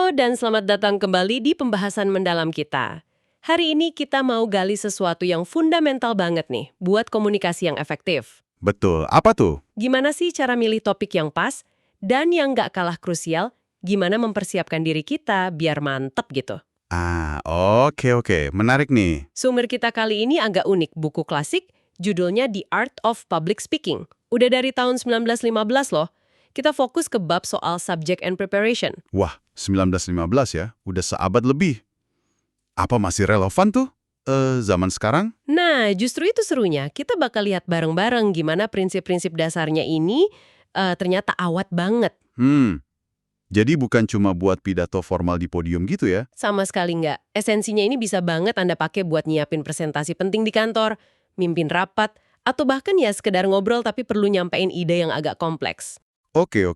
Halo dan selamat datang kembali di pembahasan mendalam kita. Hari ini kita mau gali sesuatu yang fundamental banget nih buat komunikasi yang efektif. Betul, apa tuh? Gimana sih cara milih topik yang pas? Dan yang nggak kalah krusial, gimana mempersiapkan diri kita biar mantep gitu. Oke, menarik nih. Sumber kita kali ini agak unik, buku klasik, judulnya The Art of Public Speaking. Udah dari tahun 1915 loh. Kita fokus ke bab soal subject and preparation. Wah, 1915 ya, udah seabad lebih. Apa masih relevan tuh? Zaman sekarang? Nah, justru itu serunya. Kita bakal lihat bareng-bareng gimana prinsip-prinsip dasarnya ini ternyata awet banget. Jadi bukan cuma buat pidato formal di podium gitu ya? Sama sekali nggak. Esensinya ini bisa banget Anda pakai buat nyiapin presentasi penting di kantor, mimpin rapat, atau bahkan ya sekedar ngobrol tapi perlu nyampein ide yang agak kompleks. Oke.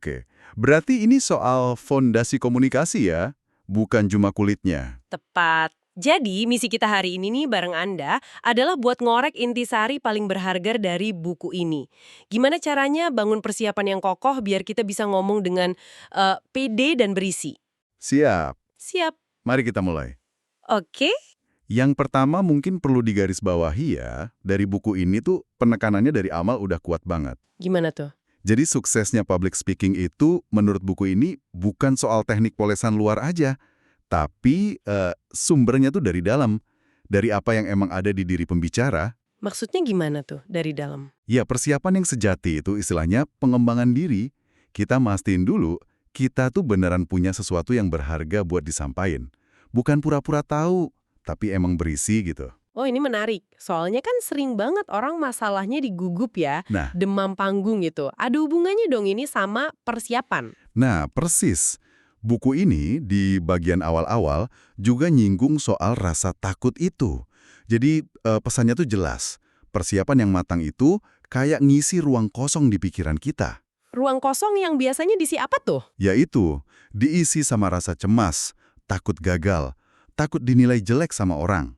Berarti ini soal fondasi komunikasi ya? Bukan cuma kulitnya. Tepat. Jadi, misi kita hari ini nih bareng Anda adalah buat ngorek intisari paling berharga dari buku ini. Gimana caranya bangun persiapan yang kokoh biar kita bisa ngomong dengan pede dan berisi. Siap. Siap. Mari kita mulai. Oke? Yang pertama mungkin perlu digarisbawahi ya, dari buku ini tuh penekanannya dari awal udah kuat banget. Gimana tuh? Jadi suksesnya public speaking itu menurut buku ini bukan soal teknik polesan luar aja, tapi sumbernya tuh dari dalam, dari apa yang emang ada di diri pembicara. Maksudnya gimana tuh dari dalam? Ya persiapan yang sejati itu istilahnya pengembangan diri. Kita mastiin dulu, kita tuh beneran punya sesuatu yang berharga buat disampaikan. Bukan pura-pura tahu, tapi emang berisi gitu. Oh, ini menarik. Soalnya kan sering banget orang masalahnya digugup ya, Nah, demam panggung gitu. Ada hubungannya dong ini sama persiapan. persis. Buku ini di bagian awal-awal juga nyinggung soal rasa takut itu. Jadi pesannya tuh jelas. Persiapan yang matang itu kayak ngisi ruang kosong di pikiran kita. Ruang kosong yang biasanya diisi apa tuh? Yaitu diisi sama rasa cemas, takut gagal, takut dinilai jelek sama orang.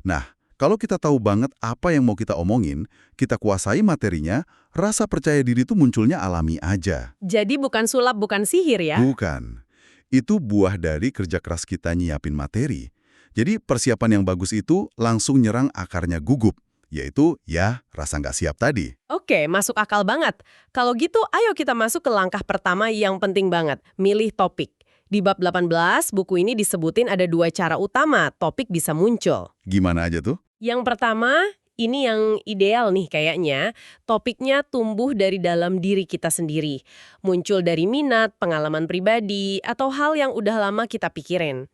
Nah, kalau kita tahu banget apa yang mau kita omongin, kita kuasai materinya, rasa percaya diri itu munculnya alami aja. Jadi bukan sulap, bukan sihir ya? Bukan. Itu buah dari kerja keras kita nyiapin materi. Jadi persiapan yang bagus itu langsung nyerang akarnya gugup, yaitu ya rasa nggak siap tadi. Oke, masuk akal banget. Kalau gitu, ayo kita masuk ke langkah pertama yang penting banget, milih topik. Di bab 18, buku ini disebutin ada 2 cara utama topik bisa muncul. Gimana aja tuh? Yang pertama, ini yang ideal nih kayaknya, topiknya tumbuh dari dalam diri kita sendiri. Muncul dari minat, pengalaman pribadi, atau hal yang udah lama kita pikirin.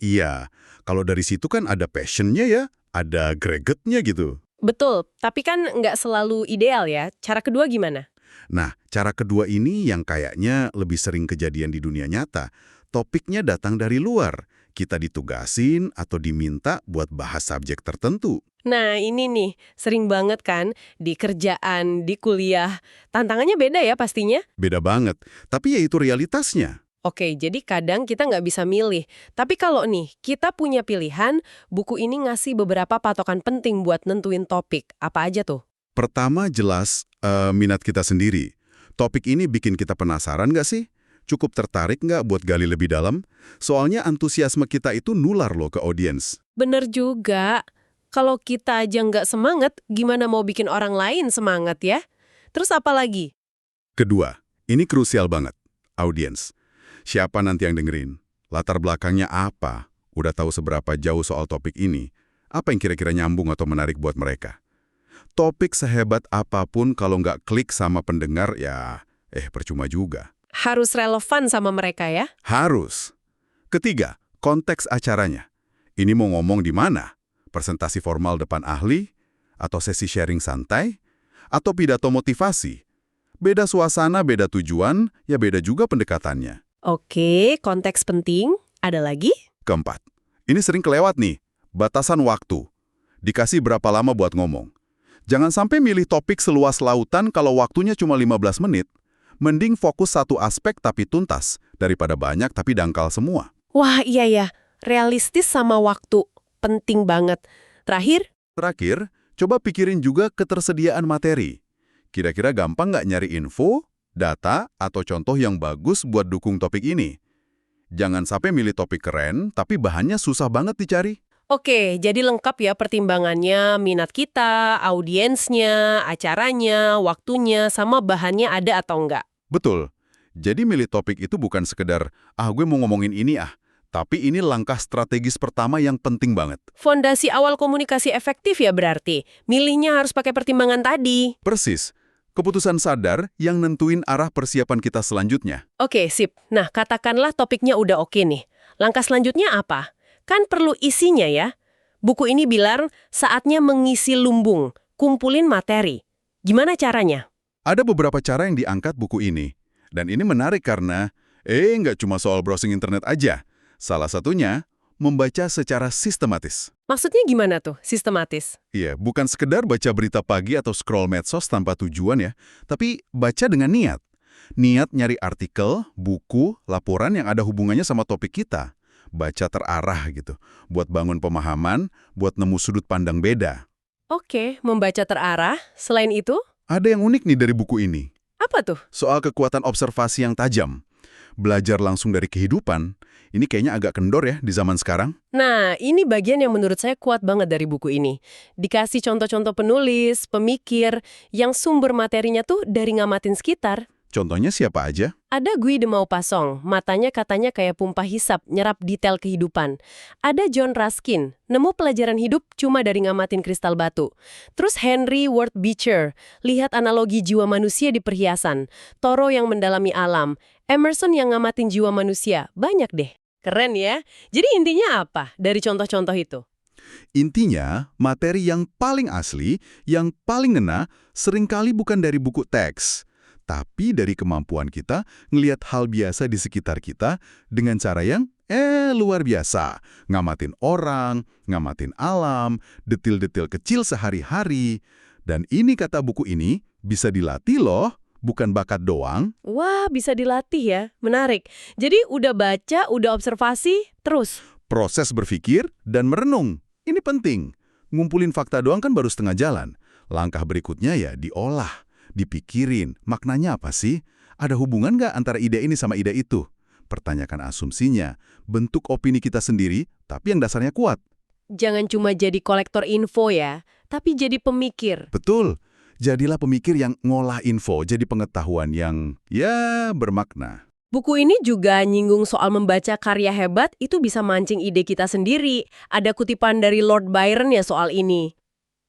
Iya. Kalau dari situ kan ada passionnya ya, ada gregetnya gitu. Betul, tapi kan nggak selalu ideal ya. Cara kedua gimana? Nah, cara kedua ini yang kayaknya lebih sering kejadian di dunia nyata. Topiknya datang dari luar. Kita ditugasin atau diminta buat bahas subjek tertentu. Nah ini nih, sering banget kan di kerjaan, di kuliah. Tantangannya beda ya pastinya? Beda banget, tapi ya itu realitasnya. Oke, jadi kadang kita nggak bisa milih. Tapi kalau nih, kita punya pilihan, buku ini ngasih beberapa patokan penting buat nentuin topik. Apa aja tuh? Pertama jelas minat kita sendiri. Topik ini bikin kita penasaran nggak sih? Cukup tertarik nggak buat gali lebih dalam? Soalnya antusiasme kita itu nular loh ke audiens. Bener juga. Kalau kita aja nggak semangat, gimana mau bikin orang lain semangat ya? Terus apa lagi? Kedua, ini krusial banget. Audiens. Siapa nanti yang dengerin? Latar belakangnya apa? Udah tahu seberapa jauh soal topik ini? Apa yang kira-kira nyambung atau menarik buat mereka? Topik sehebat apapun kalau nggak klik sama pendengar ya, percuma juga. Harus relevan sama mereka ya? Harus. Ketiga, konteks acaranya. Ini mau ngomong di mana? Presentasi formal depan ahli? Atau sesi sharing santai? Atau pidato motivasi? Beda suasana, beda tujuan, ya beda juga pendekatannya. Oke, konteks penting. Ada lagi? Keempat, ini sering kelewat nih, batasan waktu. Dikasih berapa lama buat ngomong. Jangan sampai milih topik seluas lautan kalau waktunya cuma 15 menit. Mending fokus satu aspek tapi tuntas, daripada banyak tapi dangkal semua. Wah, iya ya. Realistis sama waktu. Penting banget. Terakhir? Terakhir, coba pikirin juga ketersediaan materi. Kira-kira gampang nggak nyari info, data, atau contoh yang bagus buat dukung topik ini? Jangan sampai milih topik keren, tapi bahannya susah banget dicari. Oke, jadi lengkap ya pertimbangannya, minat kita, audiensnya, acaranya, waktunya, sama bahannya ada atau enggak. Betul. Jadi milih topik itu bukan sekedar, gue mau ngomongin ini Tapi ini langkah strategis pertama yang penting banget. Fondasi awal komunikasi efektif ya berarti. Milihnya harus pakai pertimbangan tadi. Persis. Keputusan sadar yang nentuin arah persiapan kita selanjutnya. Oke, sip. Nah, katakanlah topiknya udah oke nih. Langkah selanjutnya apa? Kan perlu isinya ya. Buku ini bilang saatnya mengisi lumbung, kumpulin materi. Gimana caranya? Ada beberapa cara yang diangkat buku ini. Dan ini menarik karena, nggak cuma soal browsing internet aja. Salah satunya, membaca secara sistematis. Maksudnya gimana tuh, sistematis? Iya, bukan sekedar baca berita pagi atau scroll medsos tanpa tujuan ya, tapi baca dengan niat. Niat nyari artikel, buku, laporan yang ada hubungannya sama topik kita. Baca terarah gitu, buat bangun pemahaman, buat nemu sudut pandang beda. Oke, membaca terarah. Selain itu, Ada yang unik nih dari buku ini, apa tuh? soal kekuatan observasi yang tajam. Belajar langsung dari kehidupan, ini kayaknya agak kendor ya di zaman sekarang. Nah, ini bagian yang menurut saya kuat banget dari buku ini. Dikasih contoh-contoh penulis, pemikir, yang sumber materinya tuh dari ngamatin sekitar. Contohnya siapa aja? Ada Guy de Maupassant, matanya katanya kayak pompa hisap, nyerap detail kehidupan. Ada John Ruskin, nemu pelajaran hidup cuma dari ngamatin kristal batu. Terus Henry Ward Beecher, lihat analogi jiwa manusia di perhiasan. Thoreau yang mendalami alam. Emerson yang ngamatin jiwa manusia. Banyak deh. Keren ya. Jadi intinya apa dari contoh-contoh itu? Intinya, materi yang paling asli, yang paling ngena, seringkali bukan dari buku teks, tapi dari kemampuan kita ngelihat hal biasa di sekitar kita dengan cara yang luar biasa. Ngamatin orang, ngamatin alam, detil-detil kecil sehari-hari. Dan ini kata buku ini, bisa dilatih loh, bukan bakat doang. Wah, bisa dilatih ya. Menarik. Jadi udah baca, udah observasi, terus. Proses berpikir dan merenung. Ini penting. Ngumpulin fakta doang kan baru setengah jalan. Langkah berikutnya ya diolah. Dipikirin, maknanya apa sih? Ada hubungan nggak antara ide ini sama ide itu? Pertanyakan asumsinya, bentuk opini kita sendiri, tapi yang dasarnya kuat. Jangan cuma jadi kolektor info ya, tapi jadi pemikir. Betul, jadilah pemikir yang ngolah info, jadi pengetahuan yang, bermakna. Buku ini juga nyinggung soal membaca karya hebat itu bisa mancing ide kita sendiri. Ada kutipan dari Lord Byron ya soal ini.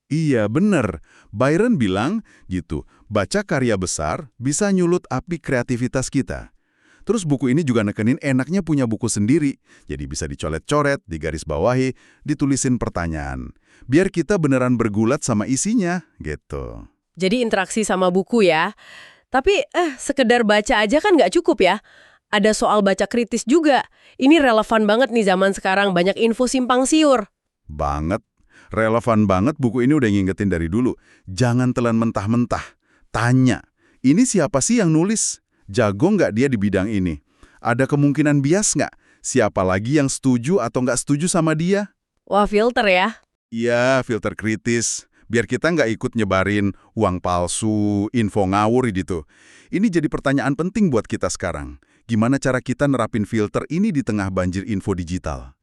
Iya, bener. Byron bilang gitu, baca karya besar bisa nyulut api kreativitas kita. Terus buku ini juga nekenin enaknya punya buku sendiri, jadi bisa dicoret-coret, digarisbawahi, ditulisin pertanyaan. Biar kita beneran bergulat sama isinya, gitu. Jadi interaksi sama buku ya. Tapi sekedar baca aja kan nggak cukup ya. Ada soal baca kritis juga. Ini relevan banget nih zaman sekarang, banyak info simpang siur. Banget. Relevan banget buku ini udah ngingetin dari dulu. Jangan telan mentah-mentah. Tanya, ini siapa sih yang nulis? Jago nggak dia di bidang ini? Ada kemungkinan bias nggak? Siapa lagi yang setuju atau nggak setuju sama dia? Wah, filter ya. Iya, filter kritis. Biar kita nggak ikut nyebarin uang palsu, info ngawur gitu. Ini jadi pertanyaan penting buat kita sekarang. Gimana cara kita nerapin filter ini di tengah banjir info digital?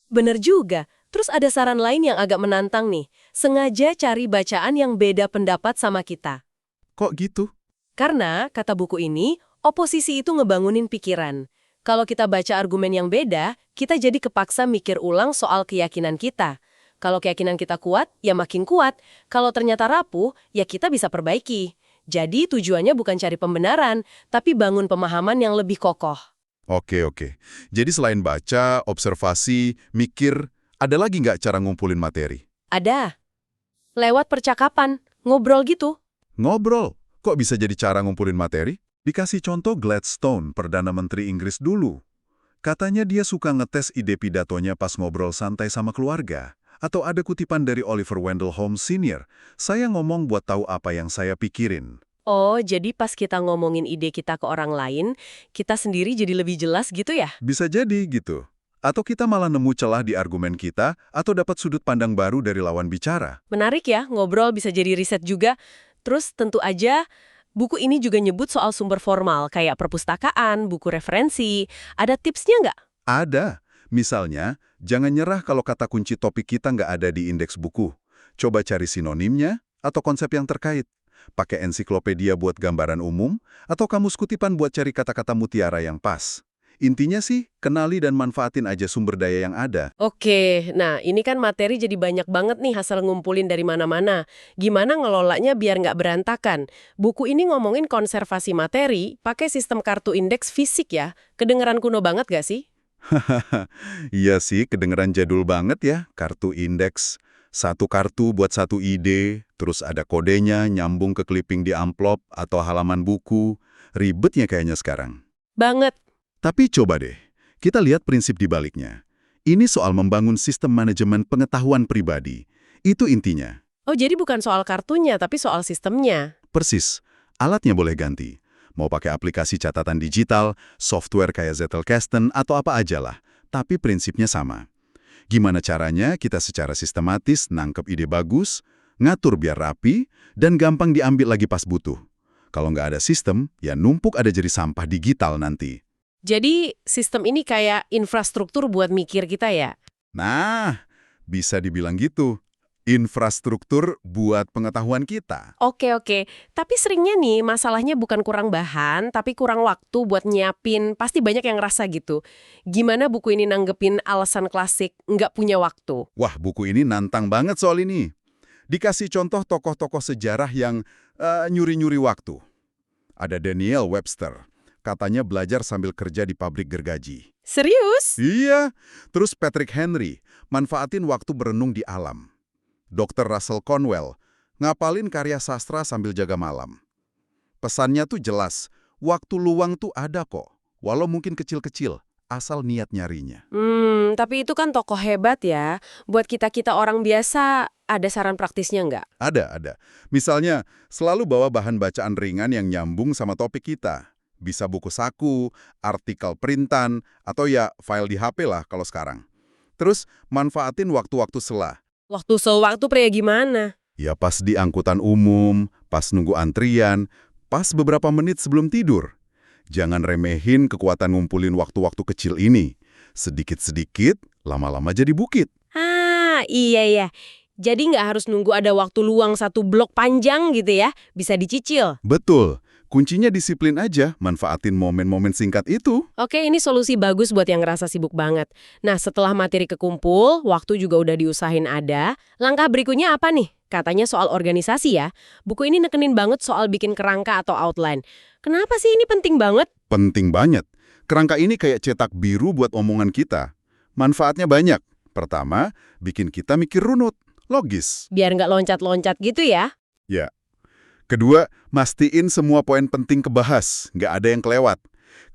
Bener juga. Terus ada saran lain yang agak menantang nih. Sengaja cari bacaan yang beda pendapat sama kita. Kok gitu? Karena, kata buku ini, oposisi itu ngebangunin pikiran. Kalau kita baca argumen yang beda, kita jadi kepaksa mikir ulang soal keyakinan kita. Kalau keyakinan kita kuat, ya makin kuat. Kalau ternyata rapuh, ya kita bisa perbaiki. Jadi tujuannya bukan cari pembenaran, tapi bangun pemahaman yang lebih kokoh. Oke. Jadi selain baca, observasi, mikir, ada lagi nggak cara ngumpulin materi? Ada. Lewat percakapan, ngobrol gitu. Ngobrol. Kok bisa jadi cara ngumpulin materi? Dikasih contoh Gladstone, Perdana Menteri Inggris dulu. Katanya dia suka ngetes ide pidatonya pas ngobrol santai sama keluarga. Atau ada kutipan dari Oliver Wendell Holmes Sr., saya ngomong buat tahu apa yang saya pikirin. Oh, jadi pas kita ngomongin ide kita ke orang lain, kita sendiri jadi lebih jelas gitu ya? Bisa jadi gitu. Atau kita malah nemu celah di argumen kita, atau dapat sudut pandang baru dari lawan bicara. Menarik ya, ngobrol bisa jadi riset juga. Terus tentu aja Buku ini juga nyebut soal sumber formal, kayak perpustakaan, buku referensi. Ada tipsnya nggak? Ada. Misalnya, jangan nyerah kalau kata kunci topik kita nggak ada di indeks buku. Coba cari sinonimnya atau konsep yang terkait. Pakai ensiklopedia buat gambaran umum, atau kamus kutipan buat cari kata-kata mutiara yang pas. Intinya sih, kenali dan manfaatin aja sumber daya yang ada. Oke, nah ini kan materi jadi banyak banget nih hasil ngumpulin dari mana-mana. Gimana ngelolanya biar nggak berantakan? Buku ini ngomongin konservasi materi, pakai sistem kartu indeks fisik ya. Kedengeran kuno banget gak sih? Iya sih, kedengeran jadul banget ya, kartu indeks. Satu kartu buat satu ide, terus ada kodenya nyambung ke clipping di amplop atau halaman buku. Ribetnya kayaknya sekarang. Banget. Tapi coba deh, kita lihat prinsip di baliknya. Ini soal membangun sistem manajemen pengetahuan pribadi. Itu intinya. Oh, jadi bukan soal kartunya, tapi soal sistemnya. Persis, alatnya boleh ganti. Mau pakai aplikasi catatan digital, software kayak Zettelkasten, atau apa aja lah. Tapi prinsipnya sama. Gimana caranya kita secara sistematis nangkep ide bagus, ngatur biar rapi, dan gampang diambil lagi pas butuh. Kalau nggak ada sistem, ya numpuk ada jadi sampah digital nanti. Jadi sistem ini kayak infrastruktur buat mikir kita ya? Nah, bisa dibilang gitu. Infrastruktur buat pengetahuan kita. Oke. Tapi seringnya nih masalahnya bukan kurang bahan, tapi kurang waktu buat nyiapin. Pasti banyak yang ngerasa gitu. Gimana buku ini nanggepin alasan klasik nggak punya waktu? Wah, buku ini nantang banget soal ini. Dikasih contoh tokoh-tokoh sejarah yang nyuri-nyuri waktu. Ada Daniel Webster. Katanya belajar sambil kerja di pabrik gergaji. Serius? Iya. Terus Patrick Henry, manfaatin waktu berenung di alam. Dr. Russell Conwell, ngapalin karya sastra sambil jaga malam. Pesannya tuh jelas, waktu luang tuh ada kok, walau mungkin kecil-kecil, asal niat nyarinya. Tapi itu kan tokoh hebat ya. Buat kita-kita orang biasa, ada saran praktisnya nggak? Ada. Misalnya, selalu bawa bahan bacaan ringan yang nyambung sama topik kita. Bisa buku saku, artikel printan, atau ya file di HP lah kalau sekarang. Terus, manfaatin waktu-waktu sela. Waktu sewaktu pria gimana? Ya pas di angkutan umum, pas nunggu antrian, pas beberapa menit sebelum tidur. Jangan remehin kekuatan ngumpulin waktu-waktu kecil ini. Sedikit-sedikit, lama-lama jadi bukit. Iya. Jadi nggak harus nunggu ada waktu luang satu blok panjang gitu ya. Bisa dicicil. Betul. Kuncinya disiplin aja, manfaatin momen-momen singkat itu. Oke, ini solusi bagus buat yang ngerasa sibuk banget. Nah, setelah materi kekumpul, waktu juga udah diusahain ada. Langkah berikutnya apa nih? Katanya soal organisasi ya. Buku ini nekenin banget soal bikin kerangka atau outline. Kenapa sih ini penting banget? Penting banget. Kerangka ini kayak cetak biru buat omongan kita. Manfaatnya banyak. Pertama, bikin kita mikir runut, logis. Biar nggak loncat-loncat gitu ya. Ya. Kedua, mastiin semua poin penting kebahas, nggak ada yang kelewat.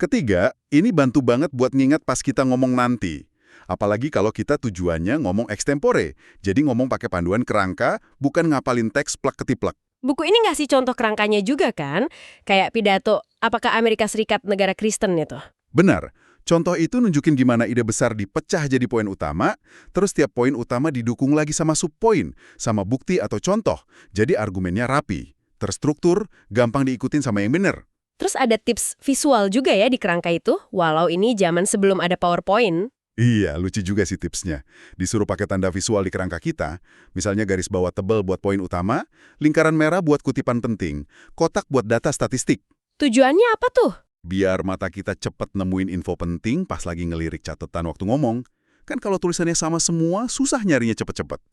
Ketiga, ini bantu banget buat ngingat pas kita ngomong nanti. Apalagi kalau kita tujuannya ngomong extempore, jadi ngomong pakai panduan kerangka, bukan ngapalin teks plek-ketiplek. Buku ini ngasih contoh kerangkanya juga kan? Kayak pidato, apakah Amerika Serikat negara Kristen itu? Benar, contoh itu nunjukin gimana ide besar dipecah jadi poin utama, terus tiap poin utama didukung lagi sama subpoin, sama bukti atau contoh, jadi argumennya rapi. Terstruktur, gampang diikutin sama yang bener. Terus ada tips visual juga ya di kerangka itu, walau ini zaman sebelum ada PowerPoint. Iya, lucu juga sih tipsnya. Disuruh pakai tanda visual di kerangka kita, misalnya garis bawah tebal buat poin utama, lingkaran merah buat kutipan penting, kotak buat data statistik. Tujuannya apa tuh? Biar mata kita cepet nemuin info penting pas lagi ngelirik catatan waktu ngomong. Kan kalau tulisannya sama semua, susah nyarinya cepet-cepet.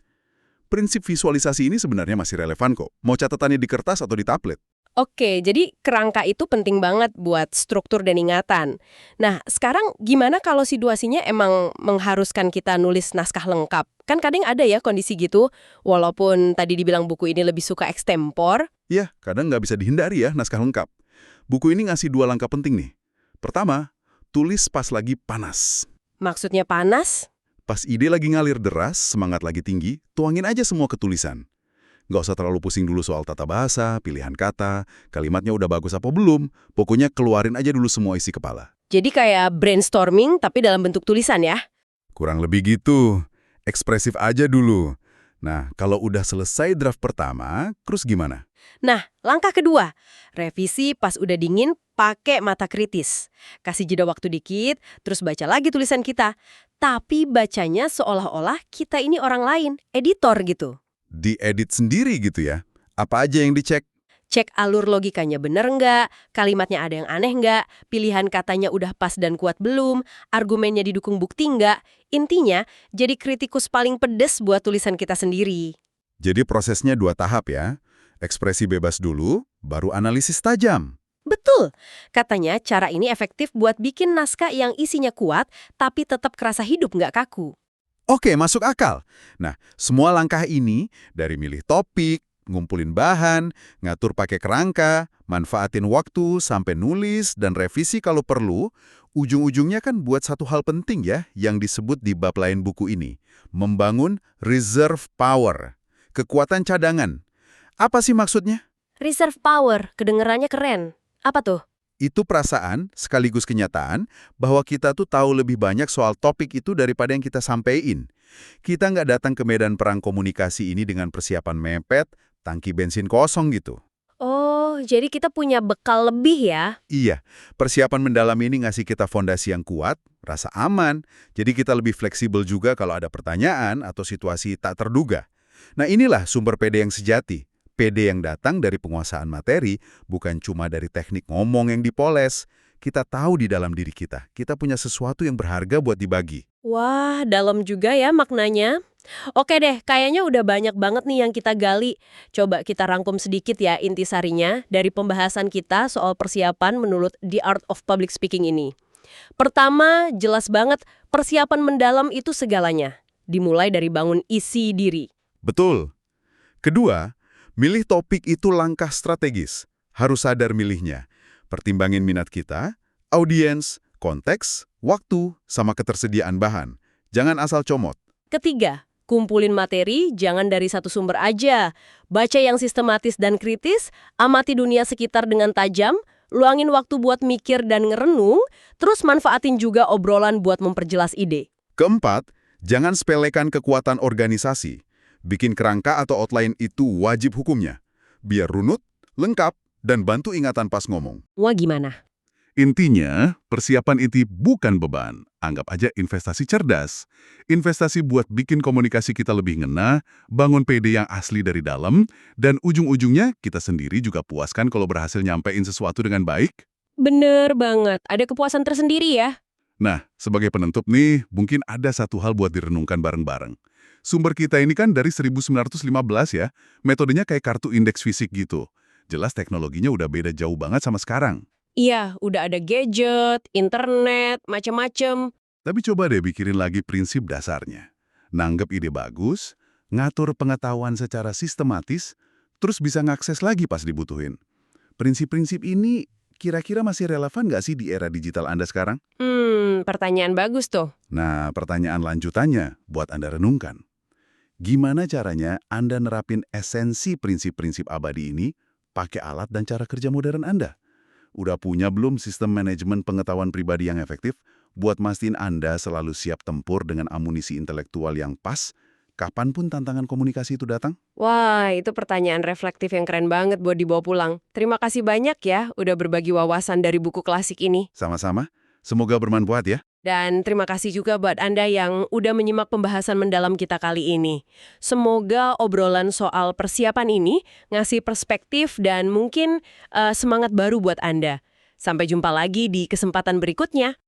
Prinsip visualisasi ini sebenarnya masih relevan kok. Mau catatannya di kertas atau di tablet. Oke, jadi kerangka itu penting banget buat struktur dan ingatan. Nah, sekarang gimana kalau situasinya emang mengharuskan kita nulis naskah lengkap? Kan kadang ada ya kondisi gitu, walaupun tadi dibilang buku ini lebih suka ekstempor. Ya, kadang nggak bisa dihindari ya naskah lengkap. Buku ini ngasih 2 langkah penting nih. Pertama, tulis pas lagi panas. Maksudnya panas? Pas ide lagi ngalir deras, semangat lagi tinggi, tuangin aja semua ke tulisan. Nggak usah terlalu pusing dulu soal tata bahasa, pilihan kata, kalimatnya udah bagus apa belum, pokoknya keluarin aja dulu semua isi kepala. Jadi kayak brainstorming tapi dalam bentuk tulisan ya? Kurang lebih gitu, ekspresif aja dulu. Nah, kalau udah selesai draft pertama, terus gimana? Nah, langkah kedua, revisi pas udah dingin pakai mata kritis. Kasih jeda waktu dikit, terus baca lagi tulisan kita. Tapi bacanya seolah-olah kita ini orang lain, editor gitu. Diedit sendiri gitu ya? Apa aja yang dicek? Cek alur logikanya bener nggak, kalimatnya ada yang aneh nggak, pilihan katanya udah pas dan kuat belum, argumennya didukung bukti nggak. Intinya, jadi kritikus paling pedes buat tulisan kita sendiri. Jadi prosesnya 2 tahap ya. Ekspresi bebas dulu, baru analisis tajam. Betul, katanya cara ini efektif buat bikin naskah yang isinya kuat, tapi tetap kerasa hidup nggak kaku. Oke, masuk akal. Nah, semua langkah ini, dari milih topik, ngumpulin bahan, ngatur pakai kerangka, manfaatin waktu, sampai nulis, dan revisi kalau perlu, ujung-ujungnya kan buat satu hal penting ya, yang disebut di bab lain buku ini. Membangun reserve power. Kekuatan cadangan. Apa sih maksudnya? Reserve power, kedengerannya keren. Apa tuh? Itu perasaan sekaligus kenyataan bahwa kita tuh tahu lebih banyak soal topik itu daripada yang kita sampaikan. Kita nggak datang ke medan perang komunikasi ini dengan persiapan mepet, tangki bensin kosong gitu. Oh, jadi kita punya bekal lebih ya? Iya, persiapan mendalam ini ngasih kita fondasi yang kuat, rasa aman, jadi kita lebih fleksibel juga kalau ada pertanyaan atau situasi tak terduga. Nah inilah sumber PD yang sejati. PD yang datang dari penguasaan materi, bukan cuma dari teknik ngomong yang dipoles. Kita tahu di dalam diri kita punya sesuatu yang berharga buat dibagi. Wah, dalam juga ya maknanya. Oke deh, kayaknya udah banyak banget nih yang kita gali. Coba kita rangkum sedikit ya intisarinya dari pembahasan kita soal persiapan menurut The Art of Public Speaking ini. Pertama, jelas banget persiapan mendalam itu segalanya. Dimulai dari bangun isi diri. Betul. Kedua, milih topik itu langkah strategis. Harus sadar milihnya. Pertimbangin minat kita, audiens, konteks, waktu, sama ketersediaan bahan. Jangan asal comot. Ketiga, kumpulin materi jangan dari satu sumber aja. Baca yang sistematis dan kritis, amati dunia sekitar dengan tajam, luangin waktu buat mikir dan ngerenung, terus manfaatin juga obrolan buat memperjelas ide. Keempat, jangan sepelekan kekuatan organisasi. Bikin kerangka atau outline itu wajib hukumnya. Biar runut, lengkap, dan bantu ingatan pas ngomong. Wah gimana? Intinya, persiapan itu bukan beban. Anggap aja investasi cerdas. Investasi buat bikin komunikasi kita lebih ngena, bangun PD yang asli dari dalam, dan ujung-ujungnya kita sendiri juga puaskan kalau berhasil nyampein sesuatu dengan baik. Bener banget, ada kepuasan tersendiri ya. Nah, sebagai penutup nih, mungkin ada satu hal buat direnungkan bareng-bareng. Sumber kita ini kan dari 1915 ya, metodenya kayak kartu indeks fisik gitu. Jelas teknologinya udah beda jauh banget sama sekarang. Iya, udah ada gadget, internet, macem-macem. Tapi coba deh pikirin lagi prinsip dasarnya. Nanggep ide bagus, ngatur pengetahuan secara sistematis, terus bisa ngakses lagi pas dibutuhin. Prinsip-prinsip ini kira-kira masih relevan nggak sih di era digital Anda sekarang? Pertanyaan bagus tuh. Nah, pertanyaan lanjutannya buat Anda renungkan. Gimana caranya Anda nerapin esensi prinsip-prinsip abadi ini pakai alat dan cara kerja modern Anda? Udah punya belum sistem manajemen pengetahuan pribadi yang efektif buat mastiin Anda selalu siap tempur dengan amunisi intelektual yang pas, kapanpun tantangan komunikasi itu datang? Wah, itu pertanyaan reflektif yang keren banget buat dibawa pulang. Terima kasih banyak ya udah berbagi wawasan dari buku klasik ini. Sama-sama, semoga bermanfaat ya. Dan terima kasih juga buat Anda yang udah menyimak pembahasan mendalam kita kali ini. Semoga obrolan soal persiapan ini ngasih perspektif dan mungkin semangat baru buat Anda. Sampai jumpa lagi di kesempatan berikutnya.